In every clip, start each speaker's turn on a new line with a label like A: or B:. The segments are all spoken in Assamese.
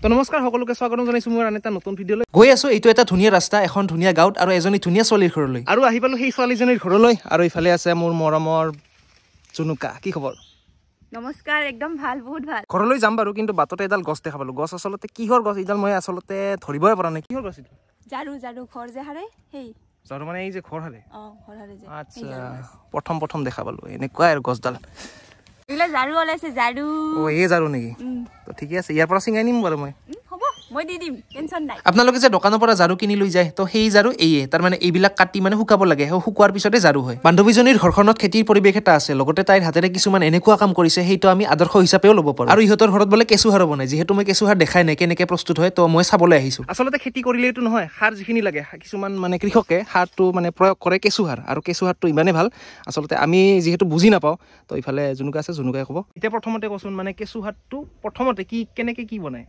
A: তো নমস্কাৰ সকলোকে স্বাগতম জনাইছো মোৰ আন এটা নতুন ভিডিঅলৈ গৈ আছো এইটো এটা ধুনীয়া ৰাস্তা এখন ধুনীয়া গাঁৱত আৰু এজনী ধুনীয়া ছোৱালীৰ ঘৰলৈ আৰু আহি পালো সেই ছোৱালীজনীৰ ঘৰলৈ আৰু ইফালে আছে মোৰ মৰমৰ জুনুকা কি খবৰ
B: নমস্কাৰ একদম ভাল বহুত ভাল
A: ঘৰলৈ যাম বাৰু কিন্তু বাটতে এডাল গছ দেখা পালো গছ আসলতে কিহৰ গছ ইডাল মই আসলতে ধৰিবই পৰা নাই কিহৰ গছ ইটো
B: জাৰু জাৰু ঘৰ যে হাৰে হেই
A: জাৰু মানে এই যে ঘৰ হাৰে
B: ঘৰ হাৰে যে
A: আচ্ছা প্ৰথম দেখা পালো এনেকুৱা আৰু গছডাল
B: ইলা জাৰু ওলাইছে জাৰু
A: ও এই জাৰু নেকি তো ঠিকই আছে ইয়াৰ পৰা সিঙাই নিম বাৰু মই
B: হ'ব মই দি দিম টেনচন নাই
A: আপোনালোকে যে দোকানৰ পৰা জাৰু কিনি লৈ যায় তো সেই জাৰু এইয়ে তাৰ মানে এইবিলাক কাটি মানে শুকাব লাগে শুকুৱাৰ পিছতে জাৰু হয় বান্ধৱীজনীৰ ঘৰখনত খেতিৰ পৰিবেশ এটা আছে লগতে তাইৰ হাতেৰে কিছুমান এনেকুৱা কাম কৰিছে সেইটো আমি আদৰ্শ হিচাপেও ল'ব পাৰো আৰু ইহঁতৰ ঘৰত বলে কেঁচুহাৰ বনাই যেহেতু মই কেঁচুহাৰ দেখাই নাই কেনেকৈ প্ৰস্তুত হয় তো মই চাবলৈ আহিছো আচলতে খেতি কৰিলেইটো নহয় সাৰ যিখিনি লাগে কিছুমান মানে কৃষকে সাৰটো মানে প্ৰয়োগ কৰে কেঁচুহাৰ আৰু কেঁচুহাৰটো ইমানেই ভাল আচলতে আমি যিহেতু বুজি নাপাওঁ তো ইফালে জুনুকা আছে জুনুকাই ক'ব এতিয়া প্ৰথমতে কচোন মানে কেঁচুহাৰটো প্ৰথমতে কি কেনেকৈ কি বনায়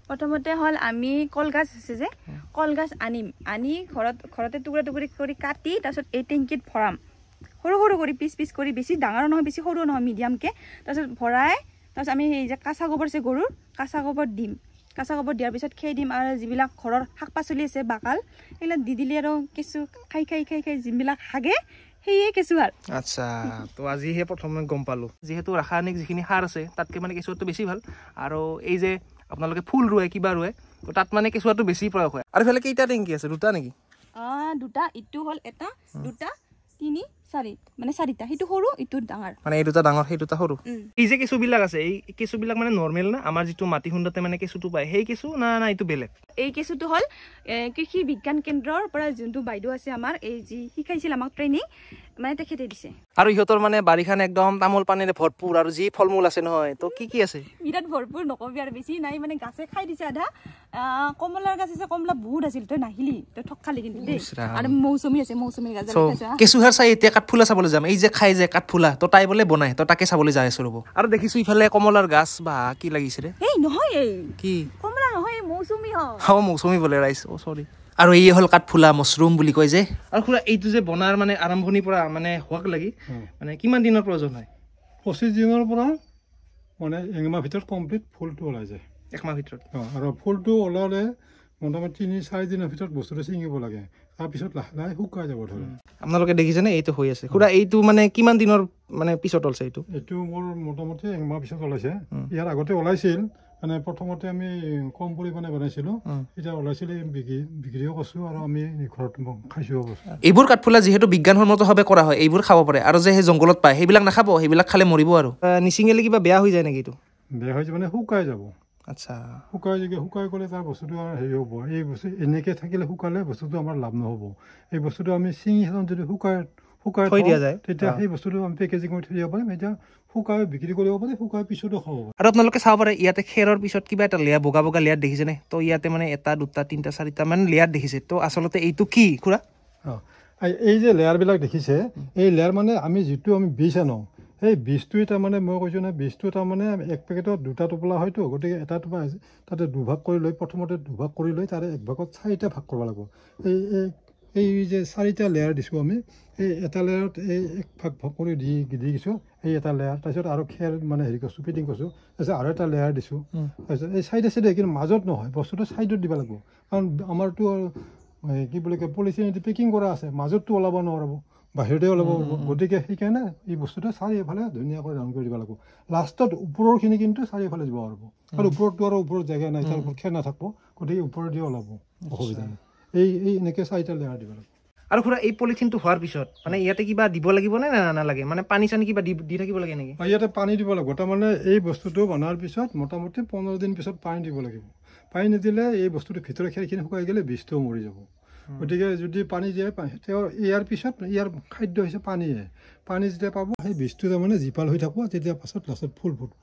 B: প্ৰথমতে হল আমি কলগাছ আছে যে কলগাছ আনি ঘৰতে টুকুৰা টুকুৰি কৰি কাটি তাৰপিছত এই টেংকিত ভৰাম সৰু সৰু কৰি পিচ কৰি বেছি ডাঙৰ নহয় বেছি সৰু নহয় মিডিয়ামকৈ তাৰপিছত ভৰাই তাৰপিছত আমি এই যে কাঁচা গোবৰ আছে গৰুৰ কাঁচা গোবৰ দিম কাঁচা গোবৰ দিয়াৰ পিছত খেই দিম আৰু যিবিলাক ঘৰৰ শাক পাচলি আছে বাকাল সেইবিলাক দি দিলে আৰু কেঁচু খাই যিবিলাক হাগে সেয়ে কেঁচুহাৰ
A: আচ্ছা তো আজিহে প্ৰথমে গম পালো যিহেতু ৰাসায়নিক যিখিনি সাৰ আছে তাতকৈ মানে কেঁচুৱাটো বেছি ভাল আৰু এই যে আপোনালোকে ফুল ৰুৱে কিবা ৰুৱে তো তাত মানে কেঁচুৱাটো বেছি প্ৰয়োগ হয় আৰু ইফালে কেইটা টেংকি আছে দুটা নেকি
B: দুটা ইটো হল এটা দুটা তিনি চাৰি মানে চাৰিটা সেইটো সৰু ইটো ডাঙৰ
A: মানে এই দুটা ডাঙৰ সেই দুটা সৰু এই যে কেঁচুবিলাক আছে এই কেঁচুবিলাক মানে নৰ্মেল না আমাৰ যিটো মাটি খুন্দতে মানে কেঁচুটো পায় সেই কেঁচু না এইটো বেলেগ
B: এই কেঁচুটো হল কৃষি বিজ্ঞান কেন্দ্ৰৰ পৰা যোনটো বাইদেউ আছে আমাৰ এই যি শিকাইছিল আমাক ট্ৰেইনিং মানে তেখেতে দিছে
A: আৰু ইহঁতৰ মানে বাৰিখান একদম তামোল পানীৰে ভৰপুৰ আৰু যি ফল মূল আছে নহয় তো কি আছে
B: বিৰাট ভৰপুৰ নকবি আৰু বেছি নাই মানে গাছে খাই দিছে আধা কমলাৰ গাছ আছে কমলা বহুত আছিল তই নাহিলি তই ঠক খালি কিন্তু দেই আৰু মৌচুমী আছে মৌচুমীৰ গাছ
A: কেঁচুহাৰ চাই এতিয়া কাঠফুলা চাবলৈ যাম এই যে খাই যে কাঠফুলা তো তাই বোলে বনাই তো তাকে চাবলৈ যাই আছো ৰ'ব আৰু দেখিছো ইফালে কমলাৰ গাছ বা কি লাগিছে ৰে
B: এই নহয় এই
A: কি
B: কমলা নহয় মৌচুমী
A: হয় মৌচুমী বোলে ৰাইছ অ সৰি আৰু এই হল কাঠফুলা মছৰুম বুলি কয় যে আৰু খুৰা এইটো যে বনাৰ মানে আৰম্ভণিৰ পৰা মানে হোৱাক লাগি মানে কিমান দিনৰ প্ৰয়োজন হয়
C: 25 দিনৰ পৰা মানে একমাহ ভিতৰত কমপ্লিট ফুলটো ওলাই যায়
A: একমাহ ভিতৰত
C: আৰু ফুলটো ওলালে মোটামুটি 3-4 দিনৰ ভিতৰত বস্তুটো ছিঙিব লাগে তাৰপিছত লাহে লাহে শুকাই যাব ধৰে
A: আপোনালোকে দেখিছেনে এইটো হৈ আছে খুৰা এইটো মানে কিমান দিনৰ মানে পিছত ওলাইছে
C: এইটো মোৰ মোটামুটি একমাহ পিছত ওলাইছে ইয়াৰ আগতে ওলাইছিল মানে প্ৰথমতে আমি কম পৰিমাণে বনাইছিলোঁ এতিয়া ওলাইছিল বিক্ৰীও কৰিছোঁ আৰু আমি ঘৰত খাইছোঁ
A: এইবোৰ কাঠফুলা যিহেতু বিজ্ঞানসন্মতভাৱে কৰা হয় এইবোৰ খাব পাৰে আৰু যে সেই জংঘলত পায় সেইবিলাক নাখাব সেইবিলাক খালে মৰিব আৰু নিচিঙিলে কিবা বেয়া হৈ যায় নেকি এইটো
C: বেয়া হৈ যায় মানে শুকাই যাব
A: আচ্ছা
C: শুকাই গ'লে তাৰ বস্তুটো আৰু হেৰি হ'ব এই বস্তু এনেকৈ থাকিলে শুকালে বস্তুটো আমাৰ লাভ নহ'ব এই বস্তুটো আমি চিঙি যদি শুকাই
A: থৈ দিয়া যায়
C: তেতিয়া সেই বস্তুটো আমি পেকেজিং কৰি থৈ দিব পাৰিম এতিয়া শুকাই বিক্ৰী কৰিব পাৰি শুকাই পিছতো খাব
A: আৰু আপোনালোকে চাব পাৰে ইয়াতে খেৰৰ পিছত কিবা এটা লেয়াৰ বগা লেয়াৰ দেখিছেনে তো ইয়াতে মানে এটা দুটা তিনিটা চাৰিটা মানে লেয়াৰ দেখিছে তো আচলতে এইটো কি খুৰা
C: এই যে লেয়াৰবিলাক দেখিছে এই লেয়াৰ মানে আমি যিটো আমি বীজ আনো সেই বীজটোৱে তাৰমানে মই কৈছোঁ নহয় বীজটো তাৰমানে এক পেকেটত দুটা টোপোলা হয়তো গতিকে এটা টোপা তাতে দুভাগ কৰি লৈ প্ৰথমতে দুভাগ কৰি লৈ তাৰে এক ভাগত 4টা ভাগ কৰিব লাগিব এই যে 4টা লেয়াৰ দিছোঁ আমি এই এটা লেয়াৰত এই এক ভাগ কৰি দি দিছোঁ এই এটা লেয়াৰ তাৰপিছত আৰু খেৰ মানে হেৰি কৰিছোঁ ফিটিং কৰিছোঁ তাৰপিছত আৰু এটা লেয়াৰ দিছোঁ তাৰপিছত এই চাইডে কিন্তু মাজত নহয় বস্তুটো চাইডত দিব লাগিব কাৰণ আমাৰতো কি বুলি কয় পলিথিন পেকিং কৰা আছে মাজততো ওলাব নোৱাৰিব বাহিৰতে ওলাব গতিকে সেইকাৰণে এই বস্তুটো চাৰিওফালে ধুনীয়াকৈ ৰাউণ্ড কৰি দিব লাগিব লাষ্টত ওপৰৰখিনি কিন্তু চাৰিওফালে দিব পাৰিব আৰু ওপৰতটো আৰু ওপৰত জেগা নাই তাৰ ওপৰত খেৰ নাথাকিব গতিকে ওপৰেদি ওলাব অসুবিধা নাই এই এনেকৈ 4টা লেয়াৰ দিব লাগিব
A: আৰু খুৰা এই পলিথিনটো হোৱাৰ পিছত মানে ইয়াতে কিবা দিব লাগিব নে নালাগে মানে পানী চানী কিবা দি থাকিব লাগে নেকি
C: ইয়াতে পানী দিব লাগিব তাৰমানে এই বস্তুটো বনোৱাৰ পিছত মোটামুটি 15 দিন পিছত পানী দিব লাগিব পানী নিদিলে এই বস্তুটো ভিতৰৰ খেৰখিনি শুকাই গ'লে বীজটোও মৰি যাব গতিকে যদি পানী দিয়ে তেওঁ ইয়াৰ পিছত ইয়াৰ খাদ্য হৈছে পানী যেতিয়া পাব সেই বীজটো তাৰমানে জীপাল হৈ থাকিব তেতিয়া পাছত লাষ্টত ফুল ফুটব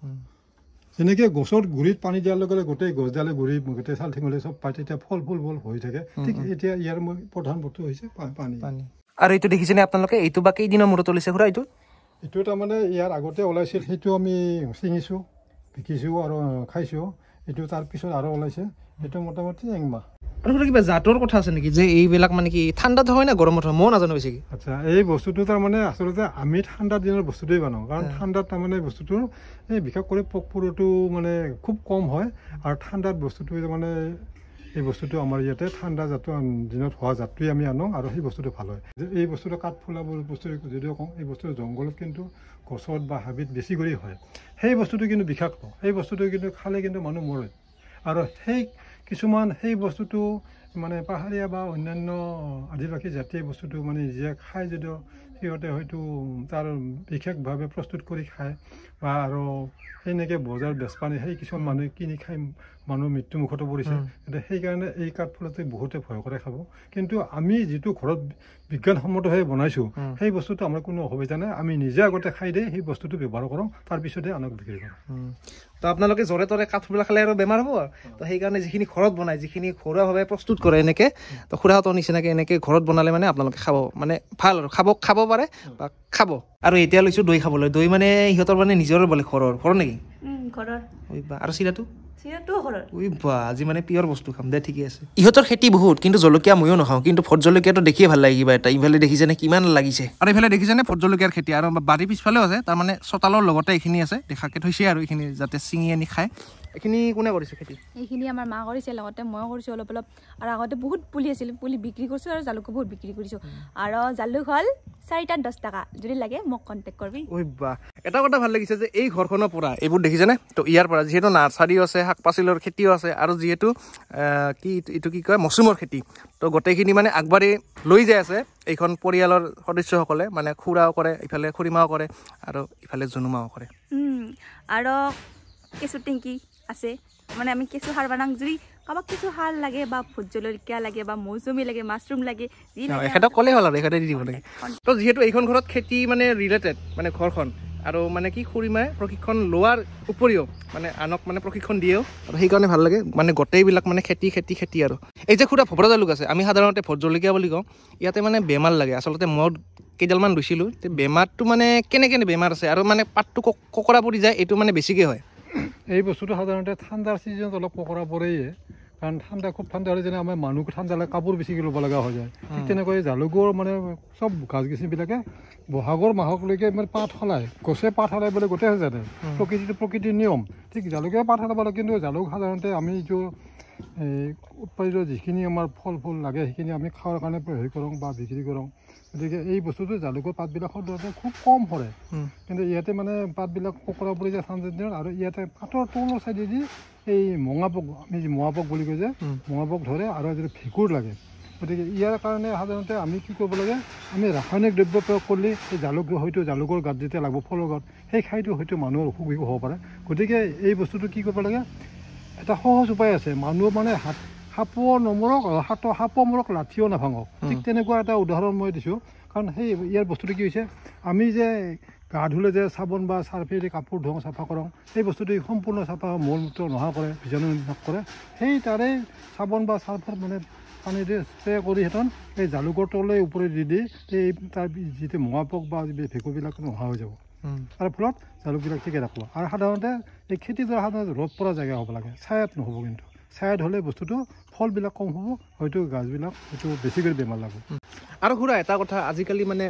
C: যেনেকৈ গছৰ গুৰিত পানী দিয়াৰ লগে লগে গোটেই গছডালে গুৰি গোটেই চাল ঠেঙুলি চব পায় তেতিয়া ফল হৈ থাকে ঠিক এতিয়া ইয়াৰ প্ৰধান বস্তু হৈছে পানী
A: আৰু এইটো দেখিছেনে আপোনালোকে এইটো বা কেইদিনৰ মূৰত ওলাইছে খুৰা এইটো
C: তাৰমানে ইয়াৰ আগতে ওলাইছিল সেইটো আমি ছিঙিছোঁ বিকিছোঁ আৰু খাইছোঁ এইটো তাৰপিছত আৰু ওলাইছে এইটো মোটামুটি একমাহ
A: আৰু কিবা জাতৰ কথা আছে নেকি যে এইবিলাক মানে কি ঠাণ্ডাত হয় না গৰমত হয় মই নাজানো বেছি
C: আচ্ছা এই বস্তুটো তাৰমানে আচলতে আমি ঠাণ্ডা দিনৰ বস্তুটোৱে বনাওঁ কাৰণ ঠাণ্ডাত তাৰমানে বস্তুটো এই বিশেষ কৰি পোক পৰুৱাটো মানে খুব কম হয় আৰু ঠাণ্ডাত বস্তুটো মানে এই বস্তুটো আমাৰ ইয়াতে ঠাণ্ডা জাতৰ দিনত হোৱা জাতটোৱে আমি আনো আৰু সেই বস্তুটো ভাল হয় এই বস্তুটো কাঠফুলা বস্তু যদিও কওঁ এই বস্তুটো জংঘলত কিন্তু গছত বা হাবিত বেছি কৰি হয় সেই বস্তুটো কিন্তু বিষাক্ত সেই বস্তুটো কিন্তু খালে কিন্তু মানুহ মৰে আৰু সেই কিছুমান সেই বস্তুটো মানে পাহাৰীয়া বা অন্যান্য আদিবাসী জাতিয়ে বস্তুটো মানে নিজে খায় যদিও সিহঁতে হয়তো তাৰ বিশেষভাৱে প্ৰস্তুত কৰি খায় বা আৰু সেনেকৈ বজাৰ বেচপানি সেই কিছুমান মানুহে কিনি খাই মানুহৰ মৃত্যুমুখতো পৰিছে এতিয়া সেইকাৰণে এই কাঠফুলাটো বহুতে ভয় কৰে খাব কিন্তু আমি যিটো ঘৰত বিজ্ঞানসন্মতভাৱে বনাইছোঁ সেই বস্তুটো আমাৰ কোনো অসুবিধা নাই আমি নিজে আগতে খাই দিয়ে সেই বস্তুটো ব্যৱহাৰ কৰোঁ তাৰপিছতে আনক বিক্ৰী কৰোঁ
A: তো আপোনালোকে জৰে তৰে কাঠফুলা খালে আৰু বেমাৰ হ'ব তো সেইকাৰণে যিখিনি ঘৰত বনায় যিখিনি ঘৰুৱাভাৱে প্ৰস্তুত কৰে এনেকৈ তো খুৰাহঁতৰ নিচিনাকৈ এনেকৈ ঘৰত বনালে মানে আপোনালোকে খাব মানে ভাল আৰু খাব পাৰে বা খাব আৰু এতিয়া লৈছোঁ দৈ খাবলৈ দৈ মানে সিহঁতৰ মানে নিজৰ বোলে ঘৰৰ নেকি
B: ঘৰৰ
A: আৰু চিৰাটো
B: আজি
A: মানে পিয়ৰ বস্তু খাম দে ঠিকে আছে ইহঁতৰ খেতি বহুত কিন্তু জলকীয়া ময়ো নাখাওঁ কিন্তু ভোট জলকীয়াটো দেখিয়ে ভাল লাগে কিবা এটা ইফালে দেখিছেনে কিমান লাগিছে আৰু এইফালে দেখিছেনে ভোট জলকীয়াৰ খেতি আৰু বাৰী পিছফালেও আছে তাৰমানে চোতালৰ লগতে এইখিনি আছে দেখাকে থৈছে আৰু এইখিনি যাতে ছিঙি আনি খায় এইখিনি কোনে কৰিছে খেতি
B: এইখিনি আমাৰ মা কৰিছে লগতে মই কৰিছোঁ অলপ আৰু আগতে বহুত পুলি আছিল পুলি বিক্ৰী কৰিছোঁ আৰু জালুকো বহুত বিক্ৰী কৰিছোঁ আৰু জালুক হ'ল 4টাত 10 টকা যদি লাগে মোক কণ্টেক্ট কৰিবি
A: এটা কথা ভাল লাগিছে যে এই ঘৰখনৰ পৰা এইবোৰ দেখিছেনে তো ইয়াৰ পৰা যিহেতু নাৰ্চাৰীও আছে শাক পাচলিৰ খেতিও আছে আৰু যিহেতু এইটো কি কয় মছৰুমৰ খেতি তো গোটেইখিনি মানে আগবাঢ়ি লৈ যাই আছে এইখন পৰিয়ালৰ সদস্যসকলে মানে খুৰাও কৰে ইফালে খুৰীমাও কৰে আৰু ইফালে জুনুমাও কৰে
B: আৰু কেঁচু টেংকি আছে মানে আমি কেঁচু সাৰ বনাওঁ যদি কাৰোবাক কেঁচু সাৰ লাগে বা ভোট জলকীয়া লাগে বা মৌচুমী লাগে মাছৰুম লাগে যি
A: এখেতক ক'লেই হ'ল আৰু এখেতে দি দিব লাগে তো যিহেতু এইখন ঘৰত খেতি মানে ৰিলেটেড মানে ঘৰখন আৰু মানে কি খুৰীমাই প্ৰশিক্ষণ লোৱাৰ উপৰিও মানে আনক মানে প্ৰশিক্ষণ দিয়েও আৰু সেইকাৰণে ভাল লাগে মানে গোটেইবিলাক মানে খেতি আৰু এই যে খুৰা ভোপৰা জালুক আছে আমি সাধাৰণতে ভোট জলকীয়া বুলি কওঁ ইয়াতে মানে বেমাৰ লাগে আচলতে মই কেইডালমান ৰুইছিলোঁ বেমাৰটো মানে কেনে বেমাৰ আছে আৰু মানে পাতটো ককৰা পৰি যায় এইটো মানে বেছিকৈ হয়
C: এই বস্তুটো সাধাৰণতে ঠাণ্ডাৰ ছিজনত অলপ ককৰা পৰেই কাৰণ খুব ঠাণ্ডা হ'লে যেনে আমাৰ মানুহক ঠাণ্ডা লাগে কাপোৰ বেছিকৈ ল'ব লগা হৈ যায় ঠিক তেনেকৈ জালুকৰ মানে চব গাছ গছনিবিলাকে বহাগৰ মাহকলৈকে মানে পাত সলায় গছে পাত সলাই বোলে গোটেই হৈ যায় প্ৰকৃতিৰ নিয়ম ঠিক জালুকে পাত সলাব লাগে কিন্তু জালুক সাধাৰণতে আমি যিটো উৎপাদিত যিখিনি আমাৰ ফল ফুল লাগে সেইখিনি আমি খোৱাৰ কাৰণে হেৰি কৰোঁ বা বিক্ৰী কৰোঁ গতিকে এই বস্তুটো জালুকৰ পাতবিলাক সাধাৰণতে খুব কম সৰে কিন্তু ইয়াতে মানে পাতবিলাক ককৰা পৰি যায় ঠাণ্ডা দিনত আৰু ইয়াতে পাতৰ তলৰ চাইডেদি এই মঙাপোক আমি যি মঙাপোক বুলি কয় যে মঙাপোক ধৰে আৰু যদি ভেঁকুৰ লাগে গতিকে ইয়াৰ কাৰণে সাধাৰণতে আমি কি কৰিব লাগে আমি ৰাসায়নিক দ্ৰব্য প্ৰয়োগ কৰিলে এই জালুকৰ গাত যেতিয়া লাগিব ফলৰ গাত সেই খাইটো হয়তো মানুহৰ অসুখ বিসুখ হ'ব পাৰে গতিকে এই বস্তুটো কি কৰিব লাগে এটা সহজ উপায় আছে মানুহ মানে সাপৰ মৰক লাঠিও নাভাঙক ঠিক তেনেকুৱা এটা উদাহৰণ মই দিছোঁ কাৰণ সেই ইয়াৰ বস্তুটো কি হৈছে আমি যে গা ধুলে যে চাবোন বা চাৰ্ফেদি কাপোৰ ধোওঁ চাফা কৰোঁ সেই বস্তুটো সম্পূৰ্ণ চাফা মল মূত্ৰ নোহোৱা কৰে বীজাণু নকৰে সেই তাৰে চাবোন বা চাৰ্ফৰ মানে পানী দি স্প্ৰে কৰি সিহঁতন এই জালুকৰ তলে ওপৰে দি এই তাৰ যিটো মঙাপোক বা ভেঁকুৰবিলাক নোহোৱা হৈ যাব তাৰ ফলত জালুকবিলাক ঠিকে ৰাখিব আৰু সাধাৰণতে এই খেতিডৰা সাধাৰণতে ৰ'দ পৰা জেগা হ'ব লাগে ছায়াত নহ'ব কিন্তু ছায়াত হ'লে বস্তুটো ফলবিলাক কম হ'ব হয়তো গাছবিলাক হয়তো বেছিকৈ বেমাৰ লাগিব
A: আৰু খুৰা এটা কথা আজিকালি মানে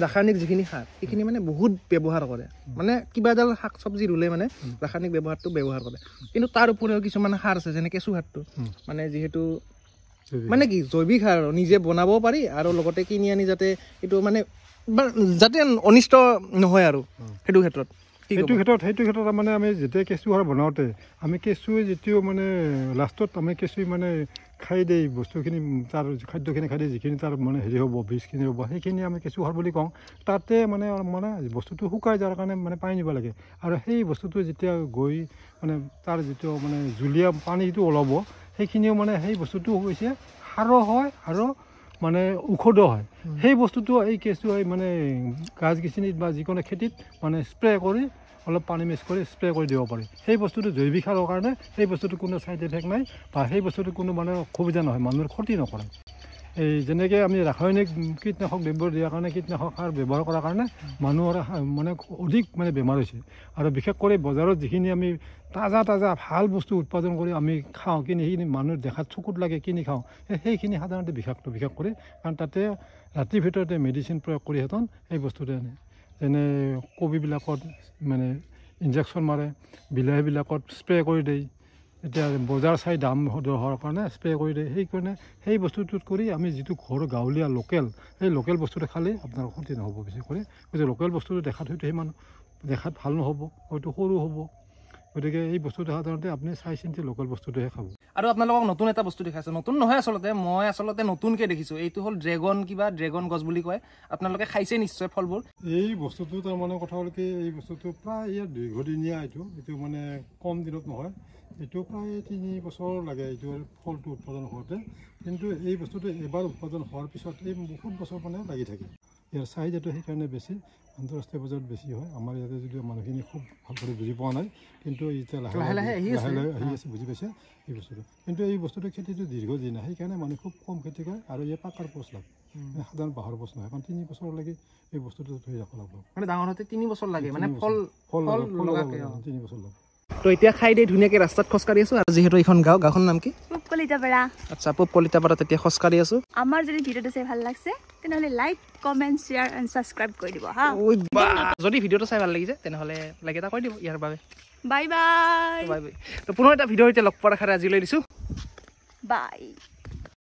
A: ৰাসায়নিক যিখিনি সাৰ সেইখিনি মানে বহুত ব্যৱহাৰ কৰে মানে কিবা এডাল শাক চব্জি ৰুলে মানে ৰাসায়নিক ব্যৱহাৰটো ব্যৱহাৰ কৰে কিন্তু তাৰ উপৰিও কিছুমান সাৰ আছে যেনে কেঁচু সাৰটো মানে যিহেতু মানে কি জৈৱিক সাৰ নিজে বনাব পাৰি আৰু লগতে কিনি আনি যাতে এইটো মানে যাতে অনিষ্ট নহয় আৰু সেইটো
C: ক্ষেত্ৰত মানে আমি যেতিয়া কেঁচু সাৰ বনাওঁতে আমি কেঁচুৱে যেতিয়াও মানে লাষ্টত আমি কেঁচুৱে মানে খাই দিয়ে বস্তুখিনি তাৰ খাদ্যখিনি খাই দিয়ে যিখিনি তাৰ মানে হেৰি হ'ব বীজখিনি হ'ব সেইখিনি আমি কেঁচু সাৰ বুলি কওঁ তাতে মানে বস্তুটো শুকাই যোৱাৰ কাৰণে মানে পানী নিব লাগে আৰু সেই বস্তুটো যেতিয়া গৈ মানে তাৰ যিটো মানে জুলীয়া পানী যিটো ওলাব সেইখিনিও মানে সেই বস্তুটো হৈছে সাৰো হয় আৰু মানে ঔষধো হয় সেই বস্তুটো এই কেঁচু মানে গাছ গছনিত বা যিকোনো খেতিত মানে স্প্ৰে কৰি অলপ পানী মিক্স কৰি স্প্ৰে কৰি দিব পাৰি সেই বস্তুটো জৈৱিক সাৰৰ কাৰণে সেই বস্তুটো কোনো ছাইড এফেক্ট নাই বা সেই বস্তুটো কোনো মানে অসুবিধা নহয় মানুহৰ ক্ষতি নকৰে এই যেনেকৈ আমি ৰাসায়নিক কীটনাশক দ্ৰব্য দিয়াৰ কাৰণে কীটনাশক সাৰ ব্যৱহাৰ কৰাৰ কাৰণে মানুহৰ মানে অধিক মানে বেমাৰ হৈছে আৰু বিশেষ কৰি বজাৰত যিখিনি আমি তাজা ভাল বস্তু উৎপাদন কৰি আমি খাওঁ কিনি সেইখিনি মানুহ দেখাত চকুত লাগে কিনি খাওঁ সেইখিনি সাধাৰণতে বিষাক্ত বিশেষ কৰি কাৰণ তাতে ৰাতিৰ ভিতৰতে মেডিচিন প্ৰয়োগ কৰি সিহঁতন সেই বস্তুটো আনে যেনে কবিবিলাকত মানে ইনজেকশ্যন মাৰে বিলাহীবিলাকত স্প্ৰে কৰি দিয়ে এতিয়া বজাৰ চাই দাম হোৱাৰ কাৰণে স্প্ৰে কৰি দিয়ে সেইকাৰণে সেই বস্তুটোত কৰি আমি যিটো ঘৰ গাঁৱলীয়া লোকেল সেই লোকেল বস্তুটো খালে আপোনাৰ ক্ষতি নহ'ব বেছি কৰি গতিকে লোকেল বস্তুটো দেখাত হয়তো সিমান দেখাত ভাল নহ'ব হয়তো সৰু হ'ব গতিকে এই বস্তুটো সাধাৰণতে আপুনি চাই চিন্তি লোকেল বস্তুটোহে খাব
A: আৰু আপোনালোকক নতুন এটা বস্তু দেখাইছোঁ নতুন নহয় আচলতে মই আচলতে নতুনকৈ দেখিছোঁ এইটো হ'ল ড্ৰেগন গছ বুলি কয় আপোনালোকে খাইছে নিশ্চয় ফলবোৰ
C: এই বস্তুটো তাৰমানে কথা হ'ল কি এই বস্তুটো প্ৰায় ইয়াত দীৰ্ঘদিনীয়া এইটো মানে কম দিনত নহয় এইটো প্ৰায় 3 বছৰ লাগে এইটো ফলটো উৎপাদন হোৱাতে কিন্তু এই বস্তুটো এবাৰ উৎপাদন হোৱাৰ পিছত এই বহুত বছৰ মানে লাগি থাকে ইয়াৰ চাহিদাটো সেইকাৰণে বেছি আন্তঃৰাষ্ট্ৰীয় বজাৰত বেছি হয় আমাৰ ইয়াতে যদিও মানুহখিনি খুব ভালদৰে বুজি পোৱা নাই কিন্তু এতিয়া লাহে লাহে আহি আছে বুজি পাইছে এই বস্তুটো কিন্তু এই বস্তুটো খেতিটো দীৰ্ঘদিনীয়া সেইকাৰণে মানুহে খুব কম খেতি কৰে আৰু ইয়াৰ পাকাৰ পচ লাগে সাধাৰণ বাঁহৰ পচ নহয় কাৰণ 3 বছৰলৈকে এই বস্তুটো ধৰি ৰাখিব লাগিব
A: মানে ডাঙৰ হওঁতে 3 বছৰ লাগে মানে ফল
C: 3 বছৰ লাগে
A: তো এতিয়া খাই দেই ধুনীয়াকৈ ৰাস্তাত খোজকাঢ়ি আছোঁ আৰু যিহেতু এইখন গাঁওখনৰ নাম কি
B: পূব কলিতাপাৰা
A: আচ্ছা পূব কলিতাপাৰাত এতিয়া খোজকাঢ়ি আছোঁ
B: আমাৰ যদি ভিডিঅ'টো চাই ভাল লাগছে তেনেহ'লে like comment share and subscribe কৰি দিব হা
A: যদি ভিডিঅ'টো চাই ভাল লাগিছে তেনেহ'লে লাইক এটা কৰি দিব ইয়াৰ বাবে
B: বাই বাই
A: বাই বাই তো পুনৰ এটা ভিডিঅ' এতিয়া লগ পোৱাৰ আশাৰে আজিলৈ দিছোঁ
B: বাই